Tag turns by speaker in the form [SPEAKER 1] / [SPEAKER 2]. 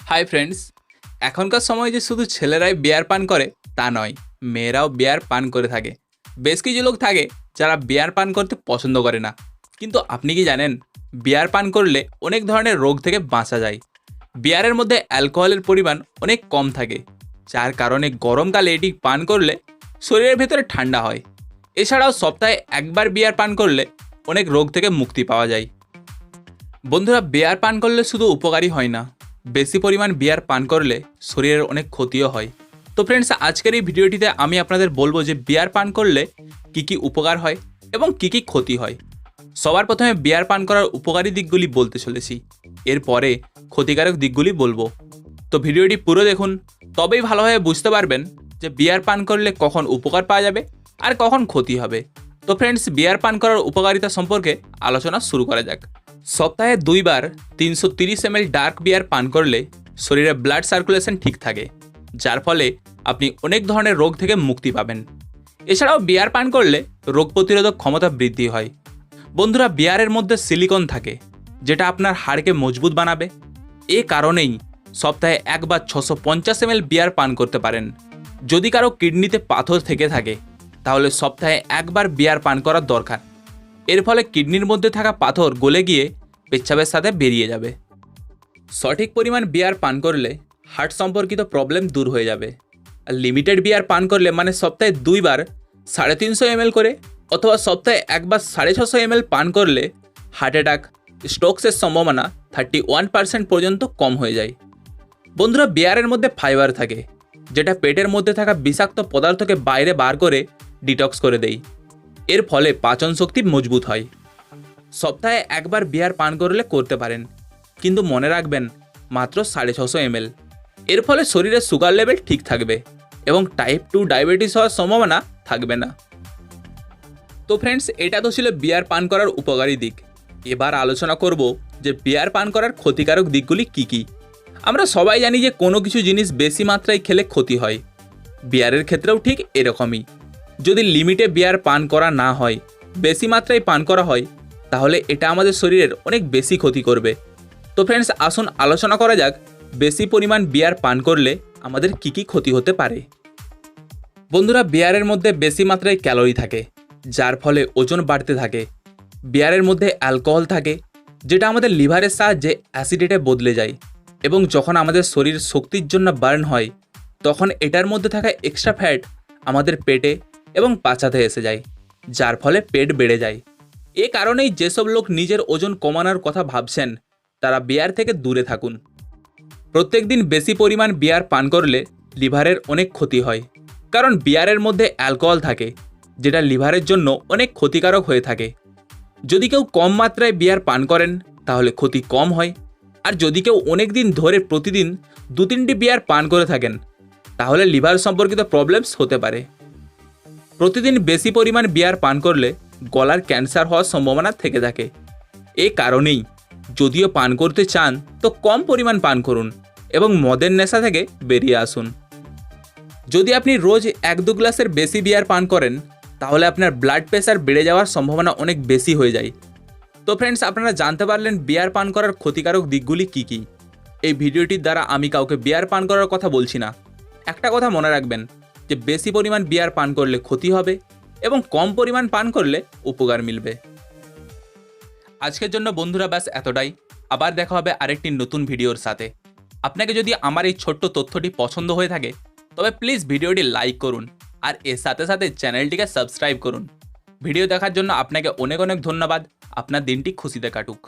[SPEAKER 1] Hi friends, এখনকার সময় যে শুধু ছেলেরাই বিয়ার পান করে তা নয়, মেয়েরাও বিয়ার পান করে থাকে। বেশ কিছু লোক থাকে যারা বিয়ার পান করতে পছন্দ করে না, কিন্তু আপনি কি জানেন বিয়ার পান করলে অনেক ধরনের রোগ থেকে বাঁচা যায়। বিয়ারের মধ্যে অ্যালকোহলের পরিমাণ অনেক কম থাকে, যার কারণে গরমকালে এটি পান করলে শরীরের ভেতরে ঠান্ডা হয়। এছাড়াও সপ্তাহে একবার বিয়ার পান করলে অনেক রোগ থেকে মুক্তি পাওয়া যায়। বন্ধুরা, বিয়ার পান করলে শুধু উপকারী হয় না, বেশি পরিমাণ বিয়ার পান করলে শরীরের অনেক ক্ষতিও হয়। তো ফ্রেন্ডস, আজকের এই ভিডিওটিতে আমি আপনাদের বলবো যে বিয়ার পান করলে কি কি উপকার হয় এবং কি কি ক্ষতি হয়। সবার প্রথমে বিয়ার পান করার উপকারী দিকগুলি বলতে চলেছি, এরপরে ক্ষতিকারক দিকগুলি বলবো। তো ভিডিওটি পুরো দেখুন, তবেই ভালোভাবে বুঝতে পারবেন যে বিয়ার পান করলে কখন উপকার পাওয়া যাবে আর কখন ক্ষতি হবে। তো ফ্রেন্ডস, বিয়ার পান করার উপকারিতা সম্পর্কে আলোচনা শুরু করা যাক। সপ্তাহে 2 বার 330 ml ডার্ক বিয়ার পান করলে শরীরে ব্লাড সার্কুলেশন ঠিক থাকে, যার ফলে আপনি অনেক ধরনের রোগ থেকে মুক্তি পাবেন। এছাড়াও বিয়ার পান করলে রোগ প্রতিরোধক ক্ষমতা বৃদ্ধি হয়। বন্ধুরা, বিয়ারের মধ্যে সিলিকন থাকে, যেটা আপনার হাড়কে মজবুত বানাবে। এ কারণেই সপ্তাহে একবার 650 ml বিয়ার পান করতে পারেন। যদি কারো কিডনিতে পাথর থেকে থাকে, তাহলে সপ্তাহে একবার বিয়ার পান করার দরকার। এর ফলে কিডনির মধ্যে থাকা পাথর গলে গিয়ে পেচ্ছাবের সাথে বেরিয়ে যাবে। সঠিক পরিমাণ বিয়ার পান করলে হার্ট সম্পর্কিত প্রবলেম দূর হয়ে যাবে। আর লিমিটেড বিয়ার পান করলে, মানে সপ্তাহে 2 বার 350 ml করে অথবা সপ্তাহে একবার 650 ml পান করলে হার্ট অ্যাটাক, স্ট্রোকসের সম্ভাবনা 31% পর্যন্ত কম হয়ে যায়। বন্ধুরা, বিয়ারের মধ্যে ফাইবার থাকে, যেটা পেটের মধ্যে থাকা বিষাক্ত পদার্থকে বাইরে বার করে ডিটক্স করে দেয়। এর ফলে পাচন শক্তি মজবুত হয়। সপ্তাহে একবার বিয়ার পান করলে করতে পারেন, কিন্তু মনে রাখবেন মাত্র 650 ml। এর ফলে শরীরে সুগার লেভেল ঠিক থাকবে এবং টাইপ 2 ডায়াবেটিস হওয়ার সম্ভাবনা থাকবে না। তো ফ্রেন্ডস, এটা তো ছিল বিয়ার পান করার উপকারী দিক। এবার আলোচনা করব যে বিয়ার পান করার ক্ষতিকারক দিকগুলি কি কি। আমরা সবাই জানি যে কোনো কিছু জিনিস বেশি মাত্রায় খেলে ক্ষতি হয়। বিয়ারের ক্ষেত্রেও ঠিক এরকমই। যদি লিমিটে বিয়ার পান করা না হয়, বেশি মাত্রায় পান করা হয়, তাহলে এটা আমাদের শরীরের অনেক বেশি ক্ষতি করবে। তো ফ্রেন্ডস, আসুন আলোচনা করা যাক বেশি পরিমাণ বিয়ার পান করলে আমাদের কি কি ক্ষতি হতে পারে। বন্ধুরা, বিয়ারের মধ্যে বেশি মাত্রায় ক্যালোরি থাকে, যার ফলে ওজন বাড়তে থাকে। বিয়ারের মধ্যে অ্যালকোহল থাকে, যেটা আমাদের লিভারের সাহায্যে অ্যাসিডেটে বদলে যায়, এবং যখন আমাদের শরীর শক্তির জন্য বার্ন হয়, তখন এটার মধ্যে থাকা এক্সট্রা ফ্যাট আমাদের পেটে এবং পাছাতে এসে যায়, যার ফলে পেট বেড়ে যায়। এ কারণেই যেসব লোক নিজের ওজন কমানোর কথা ভাবছেন, তারা বিয়ার থেকে দূরে থাকুন। প্রত্যেক দিন বেশি পরিমাণ বিয়ার পান করলে লিভারের অনেক ক্ষতি হয়, কারণ বিয়ারের মধ্যে অ্যালকোহল থাকে, যেটা লিভারের জন্য অনেক ক্ষতিকারক হয়ে থাকে। যদি কেউ কম মাত্রায় বিয়ার পান করেন, তাহলে ক্ষতি কম হয়। আর যদি কেউ অনেক দিন ধরে প্রতিদিন 2-3টি বিয়ার পান করে থাকেন, তাহলে লিভার সম্পর্কিত প্রবলেমস হতে পারে। প্রতিদিন বেশি পরিমাণ বিয়ার পান করলে গলার ক্যান্সার হওয়ার সম্ভাবনা থেকে থাকে। এই কারণেই যদিও পান করতে চান, তো কম পরিমাণ পান করুন এবং মদের নেশা থেকে বেরিয়ে আসুন। যদি আপনি রোজ 1-2 গ্লাসের বেশি বিয়ার পান করেন, তাহলে আপনার ব্লাড প্রেশার বেড়ে যাওয়ার সম্ভাবনা অনেক বেশি হয়ে যায়। তো ফ্রেন্ডস, আপনারা জানতে পারলেন বিয়ার পান করার ক্ষতিকারক দিকগুলি কি কি। এই ভিডিওটির দ্বারা আমি কাউকে বিয়ার পান করার কথা বলছি না। একটা কথা মনে রাখবেন যে বেশি পরিমাণ বিয়ার পান করলে ক্ষতি হবে এবং কম পরিমাণ পান করলে উপকার মিলবে। আজকের জন্য বন্ধুরা ব্যাস এতটাই। আবার দেখা হবে আরেকটি নতুন ভিডিওর সাথে। আপনাকে যদি আমার এই ছোট্ট তথ্যটি পছন্দ হয়ে থাকে, তবে প্লিজ ভিডিওটি লাইক করুন আর এর সাথে সাথে চ্যানেলটিকে সাবস্ক্রাইব করুন। ভিডিও দেখার জন্য আপনাকে অনেক অনেক ধন্যবাদ। আপনার দিনটি খুশিতে কাটুক।